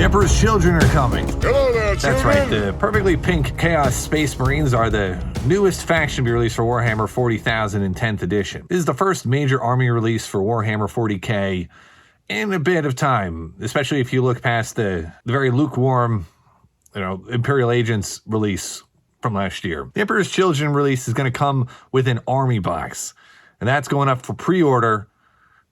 Emperor's Children are coming. Hello there, children. That's right, the perfectly pink Chaos Space Marines are the newest faction to be released for Warhammer 40,000 in 10th edition. This is the first major army release for Warhammer 40K in a bit of time, especially if you look past the very lukewarm, Imperial Agents release from last year. The Emperor's Children release is going to come with an army box, and that's going up for pre-order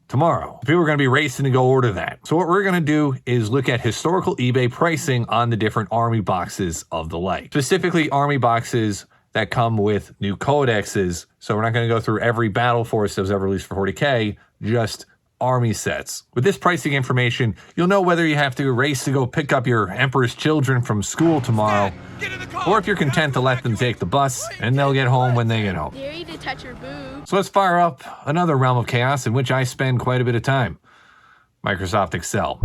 tomorrow. People are going to be racing to go order that. So what we're going to do is look at historical eBay pricing on the different army boxes of the like. Specifically, army boxes that come with new codexes. So we're not going to go through every battle force that was ever released for 40K, just army sets. With this pricing information, you'll know whether you have to race to go pick up your Emperor's Children from school tomorrow, or if you're content to let them take the bus and they'll get home when they get home. Dare to touch your boob. So let's fire up another realm of chaos in which I spend quite a bit of time. Microsoft Excel.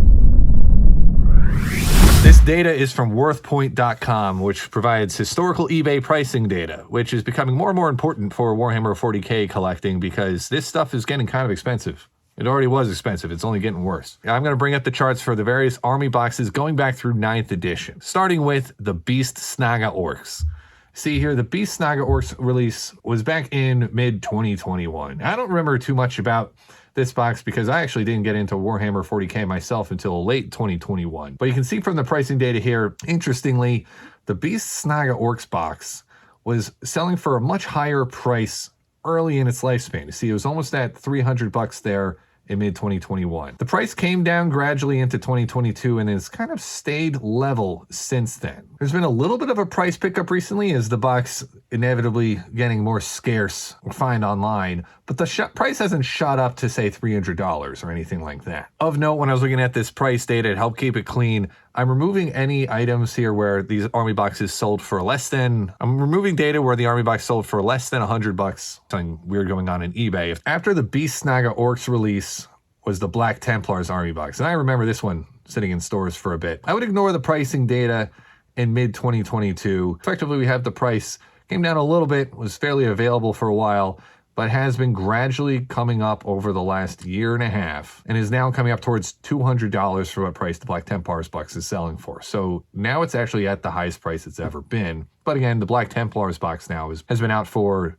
This data is from worthpoint.com, which provides historical eBay pricing data, which is becoming more and more important for Warhammer 40K collecting because this stuff is getting kind of expensive. It already was expensive. It's only getting worse. I'm going to bring up the charts for the various army boxes going back through 9th edition, starting with the Beast Snaga Orcs. See here, the Beast Snaga Orcs release was back in mid-2021. I don't remember too much about this box because I actually didn't get into Warhammer 40K myself until late 2021. But you can see from the pricing data here, interestingly, the Beast Snaga Orcs box was selling for a much higher price early in its lifespan. You see, it was almost at $300 there in mid-2021. The price came down gradually into 2022 and has kind of stayed level since then. There's been a little bit of a price pickup recently as the box inevitably getting more scarce or find online, but the price hasn't shot up to say $300 or anything like that. Of note, when I was looking at this price data to help keep it clean, I'm removing any items here where these army boxes sold for I'm removing data where the army box sold for less than $100. Something weird going on in eBay. After the Beast Snaga Orcs release was the Black Templars army box, and I remember this one sitting in stores for a bit. I would ignore the pricing data in mid-2022. Effectively, we have the price came down a little bit, was fairly available for a while, but has been gradually coming up over the last year and a half and is now coming up towards $200 for what price the Black Templars box is selling for. So now it's actually at the highest price it's ever been. But again, the Black Templars box now has been out for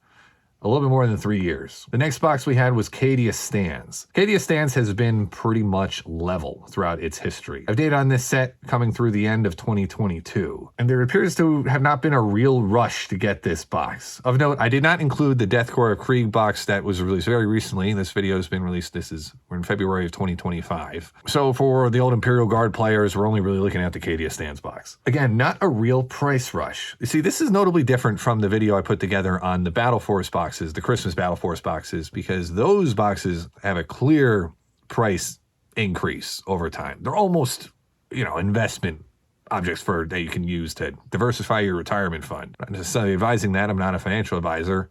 a little bit more than 3 years. The next box we had was Cadia Stands. Cadia Stands has been pretty much level throughout its history. I've data on this set coming through the end of 2022, and there appears to have not been a real rush to get this box. Of note, I did not include the Deathcore of Krieg box that was released very recently. This video has been released, we're in February of 2025. So for the old Imperial Guard players, we're only really looking at the Cadia Stands box. Again, not a real price rush. You see, this is notably different from the video I put together on the Battle Force box, the Christmas Battle Force boxes, because those boxes have a clear price increase over time. They're almost, investment objects that you can use to diversify your retirement fund. I'm not necessarily advising that. I'm not a financial advisor.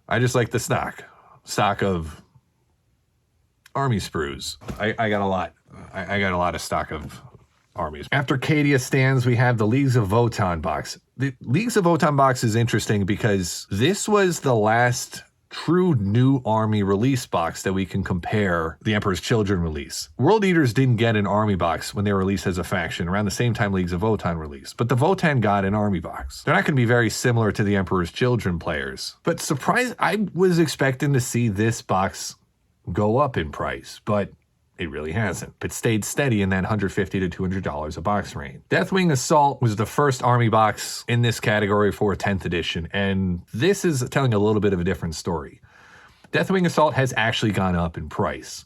I just like the stock of army sprues. I got a lot. I got a lot of stock of armies. After Cadia Stands, we have the Leagues of Votann box. The Leagues of Votann box is interesting because this was the last true new army release box that we can compare the Emperor's Children release. World Eaters didn't get an army box when they were released as a faction around the same time Leagues of Votann released, but the Votann got an army box. They're not going to be very similar to the Emperor's Children players, but I was expecting to see this box go up in price, but it really hasn't. It stayed steady in that $150 to $200 a box range. Deathwing Assault was the first army box in this category for 10th edition, and this is telling a little bit of a different story. Deathwing Assault has actually gone up in price.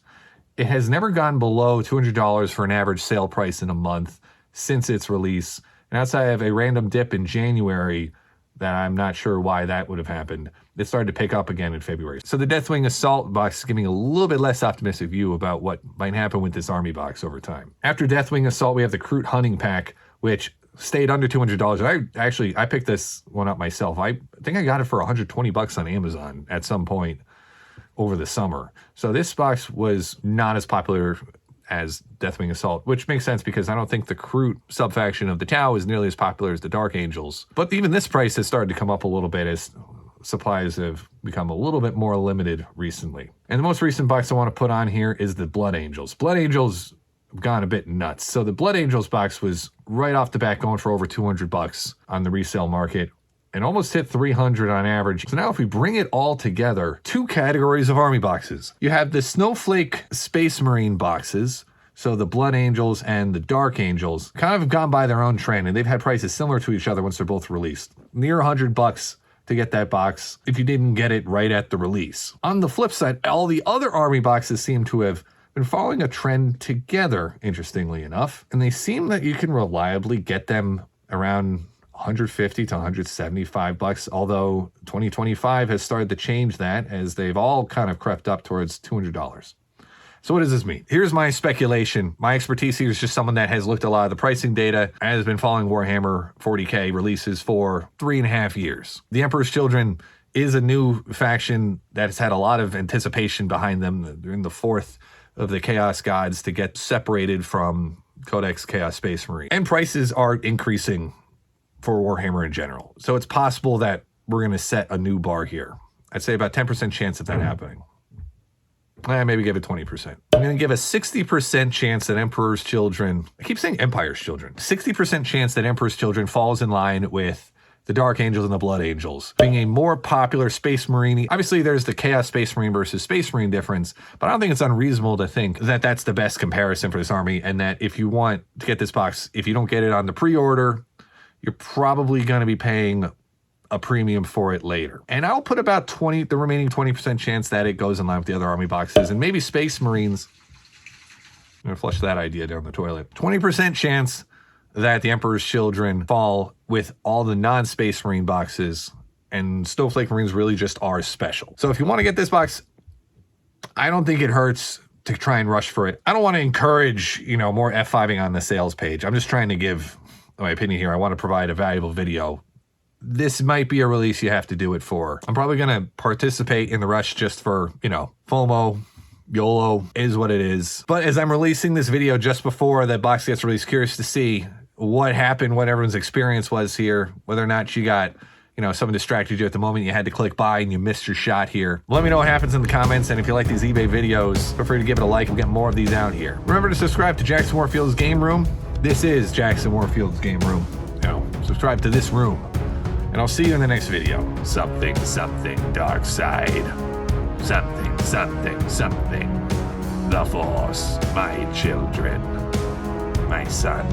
It has never gone below $200 for an average sale price in a month since its release, and outside of a random dip in January that I'm not sure why that would have happened, it started to pick up again in February. So the Deathwing Assault box is giving a little bit less optimistic view about what might happen with this army box over time. After Deathwing Assault, we have the Kroot Hunting Pack, which stayed under $200. I picked this one up myself. I think I got it for $120 on Amazon at some point over the summer. So this box was not as popular as Deathwing Assault, which makes sense because I don't think the Kroot subfaction of the Tau is nearly as popular as the Dark Angels. But even this price has started to come up a little bit as supplies have become a little bit more limited recently. And the most recent box I want to put on here is the Blood Angels. Blood Angels gone a bit nuts. So the Blood Angels box was right off the bat going for over $200 on the resale market and almost hit $300 on average. So now if we bring it all together, two categories of army boxes. You have the Snowflake Space Marine boxes. So the Blood Angels and the Dark Angels kind of have gone by their own trend, and they've had prices similar to each other once they're both released. Near $100 to get that box if you didn't get it right at the release. On the flip side, all the other army boxes seem to have been following a trend together, interestingly enough, and they seem that you can reliably get them around $150 to $175, although 2025 has started to change that as they've all kind of crept up towards $200. So what does this mean? Here's my speculation. My expertise here is just someone that has looked at a lot of the pricing data and has been following Warhammer 40K releases for 3.5 years. The Emperor's Children is a new faction that has had a lot of anticipation behind them. They're in the fourth of the Chaos Gods to get separated from Codex Chaos Space Marine. And prices are increasing for Warhammer in general. So it's possible that we're going to set a new bar here. I'd say about 10% chance of that happening. Maybe give it 20%. I'm going to give a 60% chance that Emperor's Children, I keep saying Empire's Children, 60% chance that Emperor's Children falls in line with the Dark Angels and the Blood Angels, being a more popular Space Marine. Obviously, there's the Chaos Space Marine versus Space Marine difference, but I don't think it's unreasonable to think that that's the best comparison for this army, and that if you want to get this box, if you don't get it on the pre-order, you're probably going to be paying a premium for it later. And I'll put about the remaining 20% chance that it goes in line with the other army boxes, and maybe Space Marines. I'm gonna flush that idea down the toilet. 20% chance that the Emperor's Children fall with all the non-Space Marine boxes, and Snowflake Marines really just are special. So if you want to get this box, I don't think it hurts to try and rush for it. I don't want to encourage, more F5ing on the sales page. I'm just trying to give my opinion here. I want to provide a valuable video. This might be a release you have to do it for. I'm probably going to participate in the rush just for, FOMO, YOLO is what it is. But as I'm releasing this video just before the box gets released, curious to see what happened, what everyone's experience was here, whether or not you got, someone distracted you at the moment, you had to click buy and you missed your shot here. Let me know what happens in the comments, and if you like these eBay videos, feel free to give it a like. We'll get more of these out here. Remember to subscribe to Jackson Warfield's Game Room. This is Jackson Warfield's Game Room. Subscribe to this room. And I'll see you in the next video. Something, dark side. Something. The Force, my children, my son.